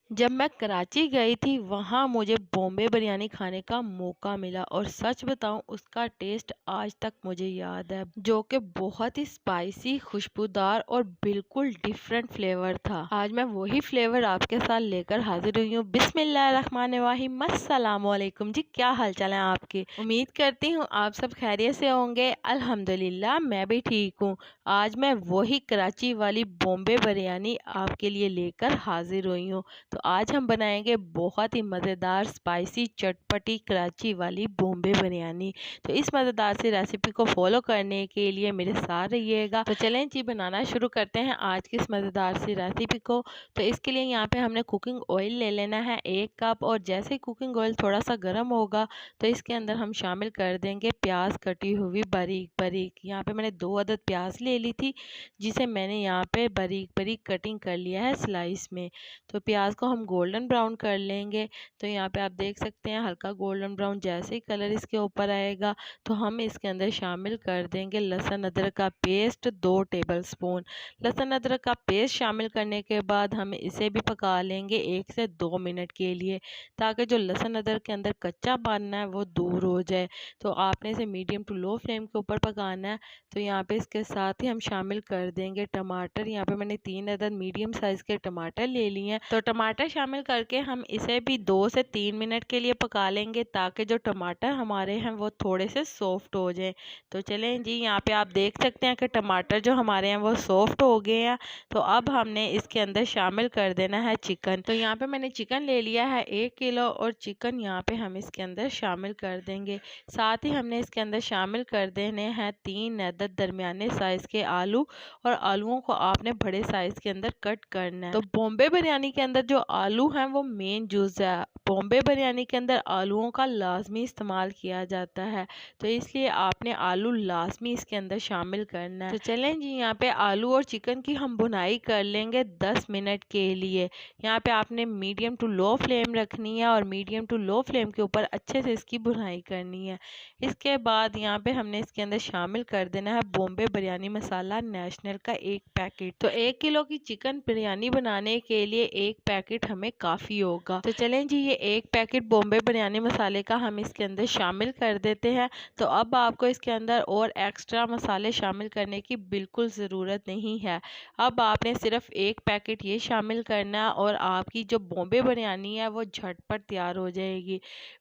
जब मैं कराची गई थी वहाँ मुझे बॉम्बे बिरयानी खाने का मौका मिला और सच बताऊं उसका टेस्ट आज तक मुझे याद है, जो कि बहुत ही स्पाइसी, खुशबूदार और बिल्कुल डिफरेंट फ्लेवर था। आज मैं वही फ्लेवर आपके साथ लेकर हाजिर हुई हूँ। बिस्मिल्लाहिर्रहमानिर्रहीम, अस्सलामुअलैकुम जी। क्या हाल चाल है आपके? उम्मीद करती हूँ आप सब खैरियत से होंगे। अल्हम्दुलिल्लाह मैं भी ठीक हूँ। आज मैं वही कराची वाली बॉम्बे बिरयानी आपके लिए लेकर हाजिर हुई हूँ। तो आज हम बनाएंगे बहुत ही मज़ेदार स्पाइसी चटपटी कराची वाली बॉम्बे बिरयानी। तो इस मज़ेदार सी रेसिपी को फॉलो करने के लिए मेरे साथ रहिएगा। तो चलें जी, बनाना शुरू करते हैं आज की इस मज़ेदार सी रेसिपी को। तो इसके लिए यहाँ पे हमने कुकिंग ऑयल ले लेना है 1 कप, और जैसे ही कुकिंग ऑयल थोड़ा सा गर्म होगा तो इसके अंदर हम शामिल कर देंगे प्याज कटी हुई बारीक बारीक। यहाँ पे मैंने 2 अदद प्याज ले ली थी, जिसे मैंने यहाँ पे बारीक बारीक कटिंग कर लिया है स्लाइस में। तो प्याज को हम गोल्डन ब्राउन कर लेंगे। तो यहाँ पे आप देख सकते हैं हल्का गोल्डन ब्राउन जैसे ही कलर इसके ऊपर आएगा तो हम इसके अंदर शामिल कर देंगे लहसुन अदरक का पेस्ट 2 टेबलस्पून। लहसुन अदरक का पेस्ट शामिल करने के बाद हम इसे भी पका लेंगे 1 से 2 मिनट के लिए, ताकि जो लहसुन अदरक के अंदर कच्चा पाना है वो दूर हो जाए। तो आपने इसे मीडियम टू लो फ्लेम के ऊपर पकाना है। तो यहाँ पे इसके साथ ही हम शामिल कर देंगे टमाटर। यहाँ पे मैंने 3 अदद मीडियम साइज़ के टमाटर ले लिए हैं। तो टमाटर शामिल करके हम इसे भी 2 से 3 मिनट के लिए पका लेंगे, ताकि जो टमाटर हमारे हैं वो थोड़े से सॉफ्ट हो जाएं। तो चलें जी, यहाँ पे आप देख सकते हैं कि टमाटर जो हमारे हैं वो सॉफ्ट हो गए हैं। तो अब हमने इसके अंदर शामिल कर देना है चिकन। तो यहाँ पे मैंने चिकन ले लिया है 1 किलो, और चिकन यहाँ पे हम इसके अंदर शामिल कर देंगे। साथ ही हमने इसके अंदर शामिल कर देने हैं 3 अदद दरमियाने साइज़ के आलू, और आलूओं को आपने बड़े साइज़ के अंदर कट करना है। तो बॉम्बे बिरयानी के अंदर जो आलू हैं वो मेन जूस है। बॉम्बे बिरयानी के अंदर आलूओं का लाजमी इस्तेमाल किया जाता है, तो इसलिए आपने आलू लाजमी इसके अंदर शामिल करना है। तो चलें जी, यहाँ पे आलू और चिकन की हम भुनाई कर लेंगे 10 मिनट के लिए। यहाँ पे आपने मीडियम टू लो फ्लेम रखनी है, और मीडियम टू लो फ्लेम के ऊपर अच्छे से इसकी भुनाई करनी है। इसके बाद यहाँ पे हमने इसके अंदर शामिल कर देना है बॉम्बे बिरयानी मसाला नेशनल का 1 पैकेट। तो 1 किलो की चिकन बिरयानी बनाने के लिए 1 पैकेट हमें काफ़ी होगा। तो चलें जी, ये 1 पैकेट बॉम्बे बिरयानी मसाले का हम इसके अंदर शामिल कर देते हैं। तो अब आपको इसके अंदर और एक्स्ट्रा मसाले शामिल करने की बिल्कुल ज़रूरत नहीं है। अब आपने सिर्फ 1 पैकेट ये शामिल करना है, और आपकी जो बॉम्बे बिरयानी है वो झटपट तैयार हो जाएगी।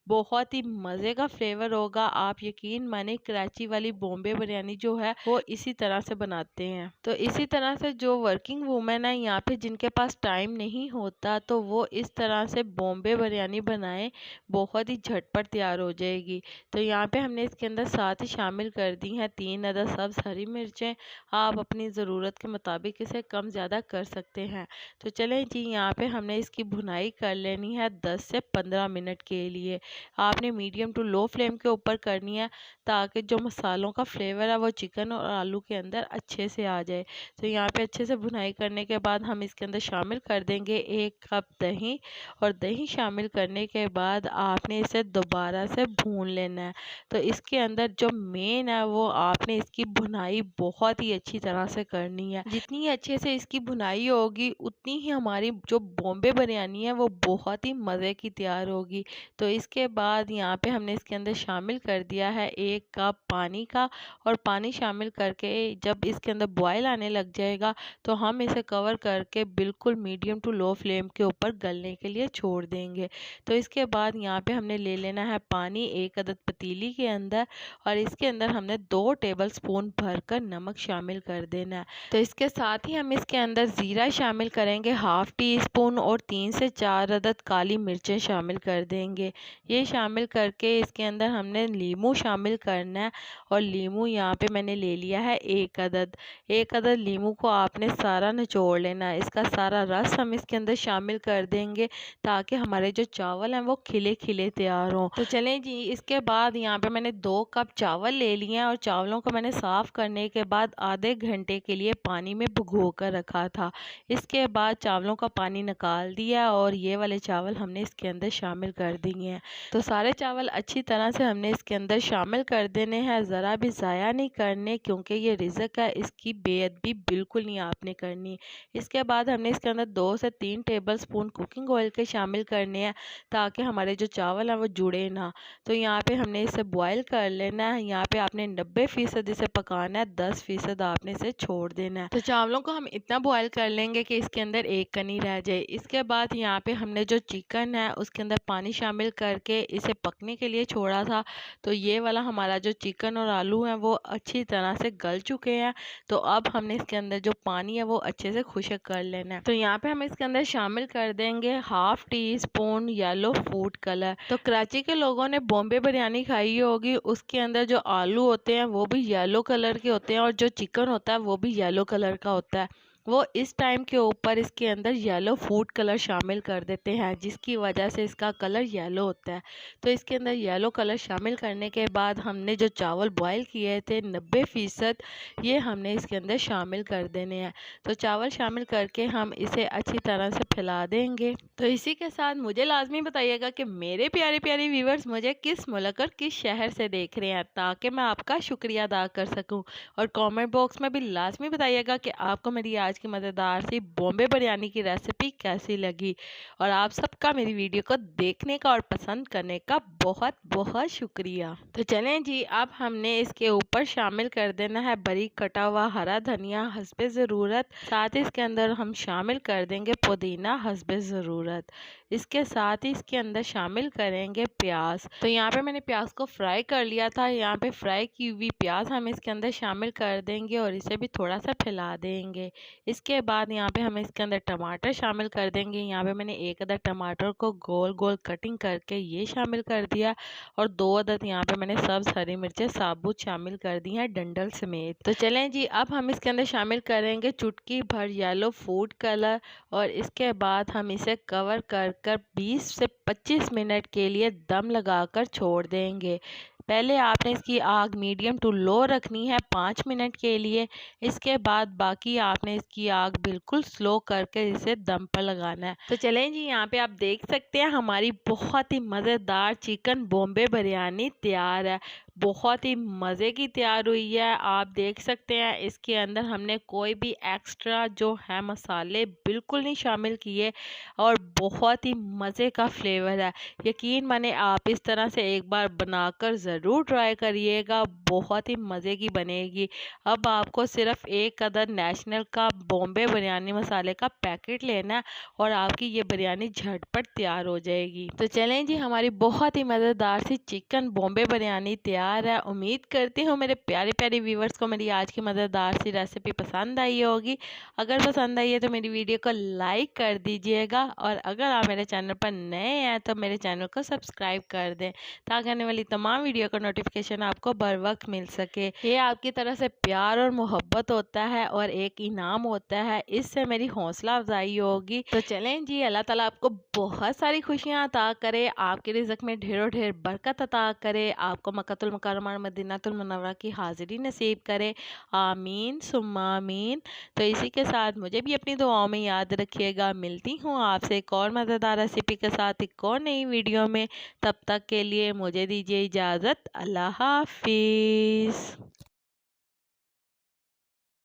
बहुत ही मज़े का फ्लेवर होगा। आप यकीन माने, कराची वाली बॉम्बे बिरयानी जो है वो इसी तरह से बनाते हैं। तो इसी तरह से जो वर्किंग वूमेन है यहाँ पे, जिनके पास टाइम नहीं होता, तो वो इस तरह से बॉम्बे बिरयानी बनाएं, बहुत ही झटपट तैयार हो जाएगी। तो यहाँ पे हमने इसके अंदर साथ ही शामिल कर दी हैं 3 अदद सब्ज़ हरी मिर्चें। आप अपनी ज़रूरत के मुताबिक इसे कम ज़्यादा कर सकते हैं। तो चलें जी, यहाँ पे हमने इसकी भुनाई कर लेनी है 10 से 15 मिनट के लिए। आपने मीडियम टू लो फ्लेम के ऊपर करनी है, ताकि जो मसालों का फ्लेवर है वो चिकन और आलू के अंदर अच्छे से आ जाए। तो यहाँ पे अच्छे से भुनाई करने के बाद हम इसके अंदर शामिल कर देंगे 1 कप दही, और दही शामिल करने के बाद आपने इसे दोबारा से भून लेना है। तो इसके अंदर जो मेन है वो आपने इसकी भुनाई बहुत ही अच्छी तरह से करनी है। जितनी अच्छे से इसकी भुनाई होगी उतनी ही हमारी जो बॉम्बे बिरयानी है वो बहुत ही मज़े की तैयार होगी। तो इसके बाद यहाँ पे हमने इसके अंदर शामिल कर दिया है 1 कप पानी का, और पानी शामिल करके जब इसके अंदर बॉयल आने लग जाएगा तो हम इसे कवर करके बिल्कुल मीडियम टू लो फ्लेम के ऊपर गलने के लिए छोड़ देंगे। तो इसके बाद यहाँ पे हमने ले लेना है पानी 1 अदद पतीली के अंदर, और इसके अंदर हमने 2 टेबलस्पून भरकर नमक शामिल कर देना है। तो इसके साथ ही हम इसके अंदर ज़ीरा शामिल करेंगे 1/2 टीस्पून, और 3 से 4 अदद काली मिर्चें शामिल कर देंगे। ये शामिल करके इसके अंदर हमने लीमू शामिल करना है, और लीमू यहाँ पे मैंने ले लिया है 1 अदद। 1 अदद लीमू को आपने सारा निचोड़ लेना है। इसका सारा रस हम इसके अंदर शामिल कर देंगे, ताकि हमारे जो चावल हैं वो खिले खिले तैयार हों। तो चलें जी, इसके बाद यहाँ पे मैंने 2 कप चावल ले लिए हैं और चावलों को मैंने साफ़ करने के बाद आधे घंटे के लिए पानी में भिगो कर रखा था। इसके बाद चावलों का पानी निकाल दिया और ये वाले चावल हमने इसके अंदर शामिल कर दिए हैं। तो सारे चावल अच्छी तरह से हमने इसके अंदर शामिल कर देने हैं, ज़रा भी ज़ाया नहीं करने, क्योंकि ये रिज़्क है, इसकी बेअदबी बिल्कुल नहीं आपने करनी। इसके बाद हमने इसके अंदर 2 से 3 टेबल स्पून कुकिंग ऑयल के शामिल करने हैं, ताकि हमारे जो चावल हैं वो जुड़े ना। तो यहाँ पे हमने इसे बॉयल कर लेना है। यहाँ पे आपने 90% इसे पकाना है, 10% आपने इसे छोड़ देना है। तो चावलों को हम इतना बॉयल कर लेंगे कि इसके अंदर एक कनी रह जाए। इसके बाद यहाँ पे हमने जो चिकन है उसके अंदर पानी शामिल करके इसे पकने के लिए छोड़ा था। तो ये वाला हमारा जो चिकन और आलू है वो अच्छी तरह से गल चुके हैं। तो अब हमने इसके अंदर जो पानी है वो अच्छे से खुश्क कर लेना है। तो यहाँ पे हम इसके अंदर शामिल कर देंगे 1/2 टीस्पून येलो फूड कलर। तो कराची के लोगों ने बॉम्बे बिरयानी खाई होगी, उसके अंदर जो आलू होते हैं वो भी येलो कलर के होते हैं और जो चिकन होता है वो भी येलो कलर का होता है। वो इस टाइम के ऊपर इसके अंदर येलो फूड कलर शामिल कर देते हैं, जिसकी वजह से इसका कलर येलो होता है। तो इसके अंदर येलो कलर शामिल करने के बाद हमने जो चावल बॉयल किए थे 90% ये हमने इसके अंदर शामिल कर देने हैं। तो चावल शामिल करके हम इसे अच्छी तरह से फैला देंगे। तो इसी के साथ मुझे लाजमी बताइएगा कि मेरे प्यारे प्यारे व्यूवर्स मुझे किस मुल्क और किस शहर से देख रहे हैं, ताकि मैं आपका शुक्रिया अदा कर सकूं। और कमेंट बॉक्स में भी लाजमी बताइएगा कि आपको मेरी आज की मज़ेदार सी बॉम्बे बिरयानी की रेसिपी कैसी लगी। और आप सबका मेरी वीडियो को देखने का और पसंद करने का बहुत बहुत शुक्रिया। तो चलें जी, अब हमने इसके ऊपर शामिल कर देना है बारीक कटा हुआ हरा धनिया हस्बे ज़रूरत। साथ ही इसके अंदर हम शामिल कर देंगे पुदीना हस्बे ज़रूरत। इसके साथ ही इसके अंदर शामिल करेंगे प्याज। तो यहाँ पे मैंने प्याज को फ्राई कर लिया था। यहाँ पे फ्राई की हुई प्याज हम इसके अंदर शामिल कर देंगे और इसे भी थोड़ा सा फैला देंगे। इसके बाद यहाँ पे हम इसके अंदर टमाटर शामिल कर देंगे। यहाँ पे मैंने 1 अदद टमाटर को गोल गोल कटिंग करके ये शामिल कर दिया और 2 अदद यहाँ पे मैंने सब्ज हरी मिर्चें साबुत शामिल कर दी हैं डंडल समेत। तो चलें जी, अब हम इसके अंदर शामिल करेंगे चुटकी भर येलो फूड कलर और इसके बाद हम इसे कवर कर 20 से 25 मिनट के लिए दम लगाकर छोड़ देंगे। पहले आपने इसकी आग मीडियम टू लो रखनी है 5 मिनट के लिए। इसके बाद बाकी आपने इसकी आग बिल्कुल स्लो करके इसे दम पर लगाना है। तो चलें जी, यहाँ पे आप देख सकते हैं हमारी बहुत ही मज़ेदार चिकन बॉम्बे बिरयानी तैयार है। बहुत ही मज़े की तैयार हुई है। आप देख सकते हैं इसके अंदर हमने कोई भी एक्स्ट्रा जो है मसाले बिल्कुल नहीं शामिल किए और बहुत ही मज़े का फ्लेवर है। यकीन माने आप इस तरह से एक बार बनाकर ज़रूर ट्राई करिएगा, बहुत ही मज़े की बनेगी। अब आपको सिर्फ 1 अदद नेशनल का बॉम्बे बिरयानी मसाले का पैकेट लेना है और आपकी ये बिरयानी झटपट तैयार हो जाएगी। तो चलें जी, हमारी बहुत ही मज़ेदार सी चिकन बॉम्बे बिरयानी तैयार है। उम्मीद करती हूँ मेरे प्यारे प्यारे व्यूवर्स को मेरी आज की मज़ेदार सी रेसिपी पसंद आई होगी। अगर पसंद आई है तो मेरी वीडियो को लाइक कर दीजिएगा और अगर आप मेरे चैनल पर नए हैं तो मेरे चैनल को सब्सक्राइब कर दें, ताकि आने वाली तमाम वीडियो का नोटिफिकेशन आपको बर वक्त मिल सके। ये आपकी तरह से प्यार और मोहब्बत होता है और एक इनाम होता है, इससे मेरी हौसला अफजाई होगी। तो चलें जी, अल्लाह ताला आपको बहुत सारी खुशियाँ अता करे, आपके रिज़्क में ढेरों ढेर बरकत अता करे, आपको मक्कातुल मुकर्रमा और मदीनातुल मुनव्वरा की हाज़िरी नसीब करे। आमीन सुम्मा आमीन। तो इसी के साथ मुझे भी अपनी दुआओं में याद रखिएगा। मिलती हूँ आपसे एक और मज़ेदार रेसिपी के साथ एक और नई वीडियो में। तब तक के लिए मुझे दीजिए इजाज़त। अल्लाह हाफिज़।